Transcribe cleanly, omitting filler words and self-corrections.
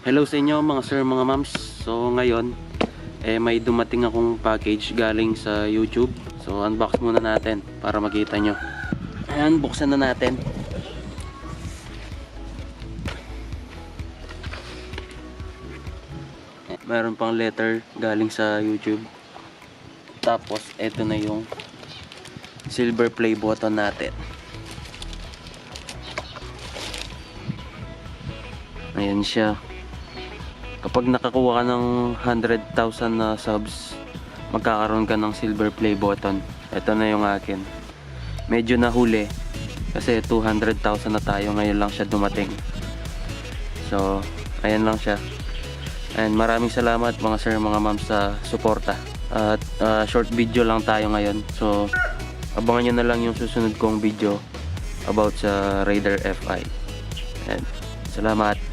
Hello sa inyo mga sir, mga ma'ams. So ngayon may dumating akong package galing sa YouTube. So unbox muna natin para makita nyo. Ayan, buksan na natin. Meron pang letter galing sa YouTube. Tapos eto na yung silver play button natin. Ayan siya. Kapag nakakuha ka ng 100,000 na subs, magkakaroon ka ng silver play button. Ito na yung akin. Medyo nahuli kasi 200,000 na tayo, ngayon lang siya dumating. So ayan lang siya. And maraming salamat mga sir, mga ma'am sa suporta. At short video lang tayo ngayon. So abangan nyo na lang yung susunod kong video about sa Raider FI. And salamat.